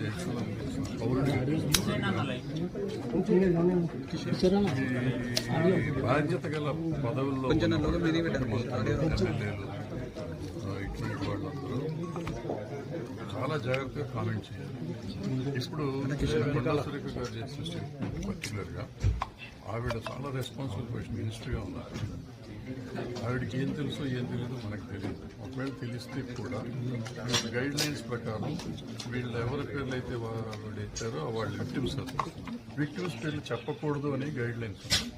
దేశంలో బాధ్యత గల పదవుల్లో ఎమ్మెల్యేలు ఇటువంటి వాళ్ళందరూ చాలా జాగ్రత్తగా కామెంట్ చేయాలి. ఇప్పుడు కొండా సురేఖ గారు చేసిన స్టేట్మెంట్ పర్టికులర్గా ఆవిడ చాలా రెస్పాన్సిబుల్ పొజిషన్ మినిస్టర్గా ఉన్నారు. ఆవిడకి ఏం తెలుసో ఏం తెలియదో మనకు తెలియదు. ఒకవేళ తెలిస్తే కూడా గైడ్ లైన్స్ ప్రకారం వీళ్ళు ఎవరి పేర్లు అయితే ఆవిడ ఇచ్చారో వాళ్ళు విక్టిమ్స్ పేర్లు చెప్పకూడదు అని గైడ్ లైన్స్ ఉన్నాయి.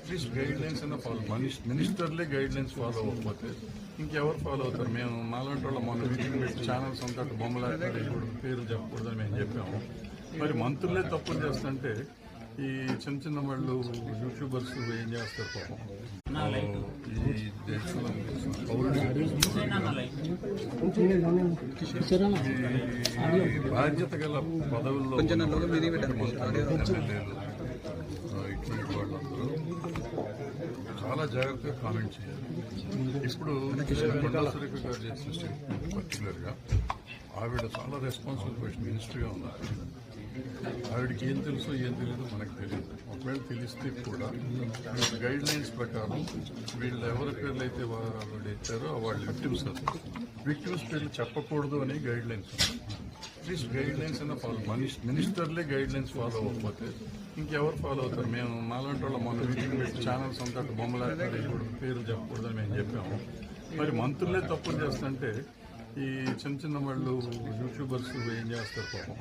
అట్లీస్ట్ గైడ్ లైన్స్ అన్న ఫాలో మినిస్టర్లే గైడ్ లైన్స్ ఫాలో అవ్వకపోతే ఇంకెవరు ఫాలో అవుతారు? మేము మాలాంటి వాళ్ళ మొన్న మీటింగ్ పెట్టి ఛానల్స్ అంతా బొమ్మలాడే పేర్లు చెప్పకూడదు అని మేము చెప్పాము. మరి మంత్రులే తప్పులు చేస్తుంటే ఈ చిన్న చిన్న వాళ్ళు యూట్యూబర్స్ ఏం చేస్తారు పాపం. ఈ దేశంలో బాధ్యత గల పదవుల్లో ఎమ్మెల్యేలు ఇటువంటి వాళ్ళందరూ చాలా జాగ్రత్తగా కామెంట్ చేయాలి. ఇప్పుడు కొండా సురేఖ గారు చేసిన స్టేట్మెంట్ పర్టికులర్గా ఆవిడ చాలా రెస్పాన్సిబుల్ పొజిషన్ మినిస్టర్గా ఉన్నారు. ఆవిడకి ఏం తెలుసో ఏం తెలియదో మనకు తెలియదు. ఒకవేళ తెలిస్తే కూడా గైడ్ లైన్స్ ప్రకారం వీళ్ళు ఎవరి పేర్లు అయితే ఆవిడ ఇచ్చారో వాళ్ళు విక్టిమ్స్ పేర్లు చెప్పకూడదు అని గైడ్ లైన్స్ ఉన్నాయి. అట్లీస్ట్ గైడ్ లైన్స్ అన్న ఫాలో మినిస్టర్లే గైడ్ లైన్స్ ఫాలో అవ్వకపోతే ఇంకెవరు ఫాలో అవుతారు? మేము మాలాంటి వాళ్ళ మొన్న మీటింగ్ పెట్టి ఛానల్స్ అంతా బొమ్మలాడే పేర్లు చెప్పకూడదు అని మేము చెప్పాము. మరి మంత్రులే తప్పులు చేస్తుంటే ఈ చిన్న చిన్న వాళ్ళు యూట్యూబర్స్ ఏం చేస్తారు పాపం.